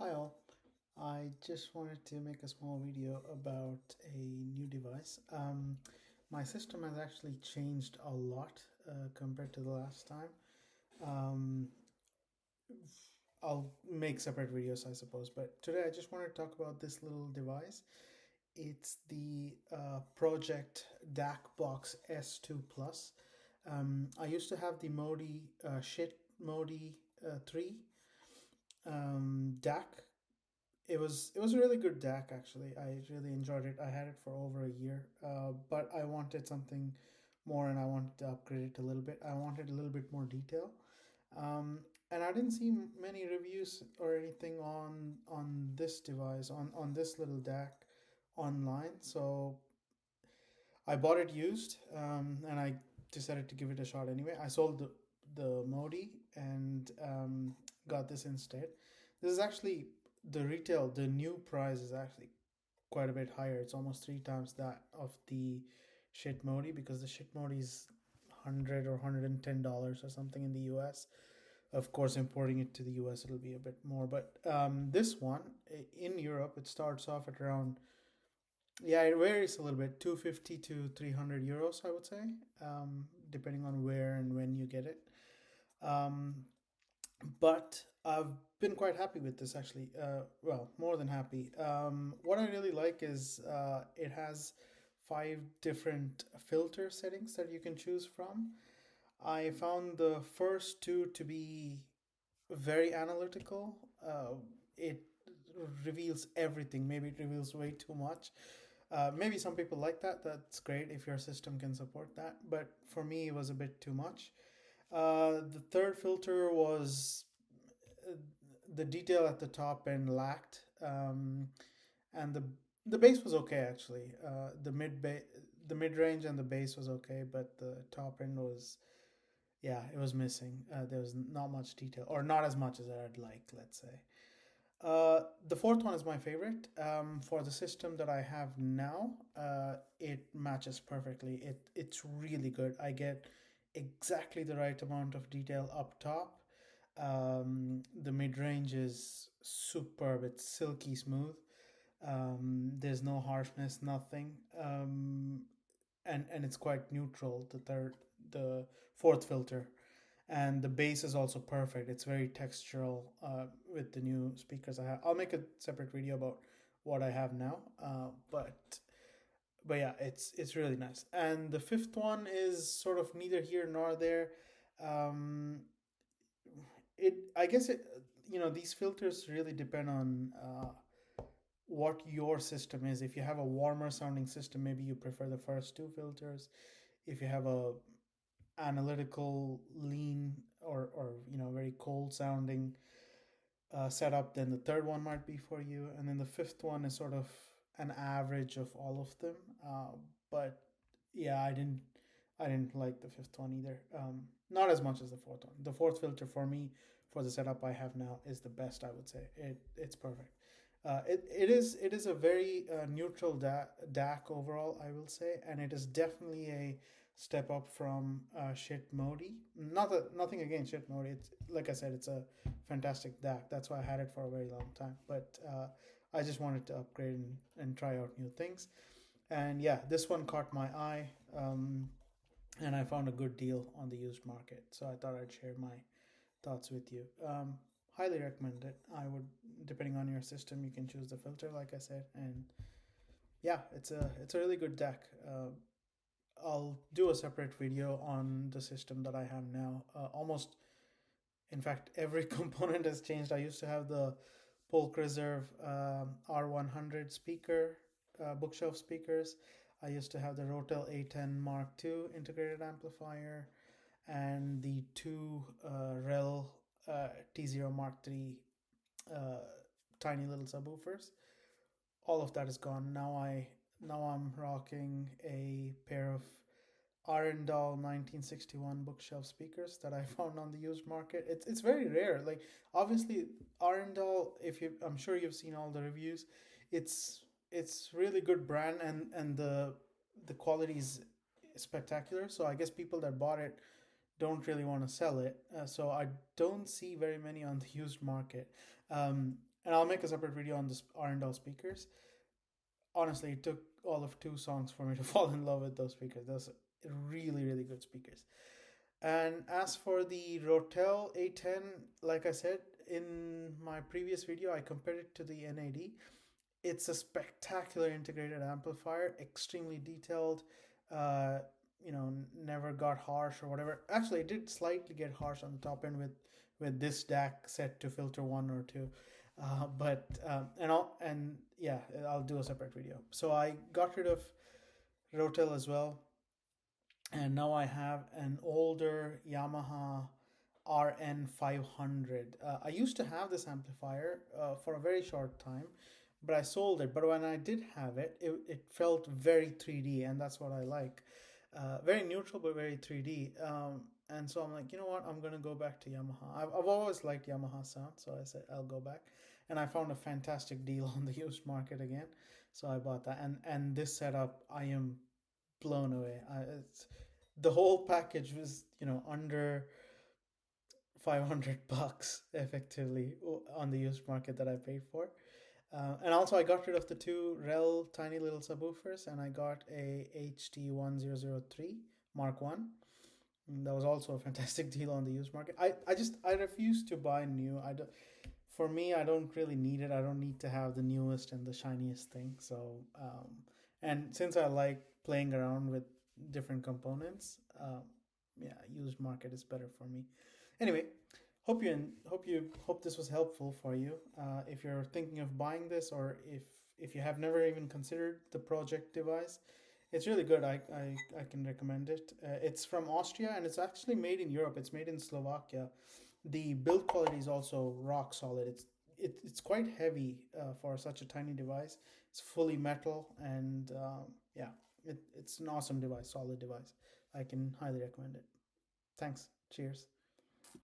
Hi all. I just wanted to make a small video about a new device. My system has actually changed a lot compared to the last time. Um, I'll make separate videos, I suppose, but today I just wanted to talk about this little device. It's the ProJect DAC Box S2 Plus. I used to have the Modi Modi 3 DAC. It was a really good DAC actually. I really enjoyed it. I had it for over a year, but I wanted something more, and I wanted to upgrade it a little bit. I wanted a little bit more detail, um, and I didn't see many reviews or anything on this device on this little DAC online. So I bought it used, and I decided to give it a shot anyway. I sold the Modi and got this instead. This is actually the new price is actually quite a bit higher. It's almost three times that of the shit Modi, because the shit Modi is $100 or $110 or something in the US. Of course, importing it to the US, it'll be a bit more. But this one in Europe, it starts off at around, yeah, it varies a little bit, 250 to 300 euros, I would say, depending on where and when you get it. Um, but I've been quite happy with this actually. Well, more than happy. What I really like is it has five different filter settings that you can choose from. I found the first two to be very analytical. It reveals everything. Maybe it reveals way too much. Maybe some people like that. That's great if your system can support that. But for me, it was a bit too much. The third filter was uh, the detail at the top end lacked, and the bass was okay actually. The mid range and the bass was okay, but the top end was, yeah, it was missing. There was not much detail, or not as much as I'd like, let's say. The fourth one is my favorite. For the system that I have now, it matches perfectly. It's really good. I get exactly the right amount of detail up top. The mid range is superb. It's silky smooth. There's no harshness, nothing. And it's quite neutral. The fourth filter, and the bass is also perfect. It's very textural with the new speakers I have. I'll make a separate video about what I have now, but yeah, it's really nice. And the fifth one is sort of neither here nor there. Um, it I guess it these filters really depend on what your system is. If you have a warmer sounding system, maybe you prefer the first two filters. If you have a analytical, lean, or very cold sounding setup, then the third one might be for you, and then the fifth one is sort of an average of all of them. But yeah, I didn't like the fifth one either. Not as much as the fourth one. The fourth filter for me, for the setup I have now, is the best. I would say it's perfect. It is a very neutral DAC overall, I will say, and it is definitely a step up from Shit Modi. Nothing against Shit Modi. It's like I said, it's a fantastic DAC. That's why I had it for a very long time. But I just wanted to upgrade and try out new things. And yeah, this one caught my eye, and I found a good deal on the used market. So I thought I'd share my thoughts with you. Highly recommend it. I would, depending on your system, you can choose the filter, like I said, and yeah, it's a really good deck. I'll do a separate video on the system that I have now. Almost, in fact, every component has changed. I used to have the Polk Reserve R100 speaker, bookshelf speakers. I used to have the Rotel A10 Mark II integrated amplifier, and the two Rel T0 Mark III uh, tiny little subwoofers. All of that is gone. Now I'm rocking a pair of Arendal 1961 bookshelf speakers that I found on the used market. It's very rare. Like, obviously, Arendal, if you I'm sure you've seen all the reviews. It's really good brand, and the quality is spectacular. So I guess people that bought it don't really want to sell it. So I don't see very many on the used market. Um, and I'll make a separate video on this Arendelle speakers. Honestly, it took all of 2 songs for me to fall in love with those speakers. Those really, really good speakers. And as for the Rotel A10, like I said in my previous video, I compared it to the NAD. It's a spectacular integrated amplifier, extremely detailed. Uh, never got harsh or whatever. Actually, it did slightly get harsh on the top end with this DAC set to filter 1 or 2. But and yeah, I'll do a separate video. So I got rid of Rotel as well, and now I have an older Yamaha RN500. I used to have this amplifier for a very short time, but I sold it. But when I did have it, it felt very 3D, and that's what I like. Very neutral, but very 3D. And so I'm like, you know what? I'm gonna go back to Yamaha. I've always liked Yamaha sound, so I said I'll go back. And I found a fantastic deal on the used market again, so I bought that. And this setup, I am blown away. The whole package was under $500 effectively on the used market that I paid for. And also, I got rid of the 2 REL tiny little subwoofers, and I got a HT1003 Mark One. That was also a fantastic deal on the used market. I refuse to buy new. I don't, for me, I don't really need it. I don't need to have the newest and the shiniest thing. So, and since I like playing around with different components, yeah, used market is better for me. Anyway, hope this was helpful for you. If you're thinking of buying this, or if you have never even considered the ProJect device, it's really good. I can recommend it. It's from Austria, and it's actually made in Europe. It's made in Slovakia. The build quality is also rock solid. It's quite heavy for such a tiny device. It's fully metal, and yeah, it's an awesome device, solid device. I can highly recommend it. Thanks. Cheers.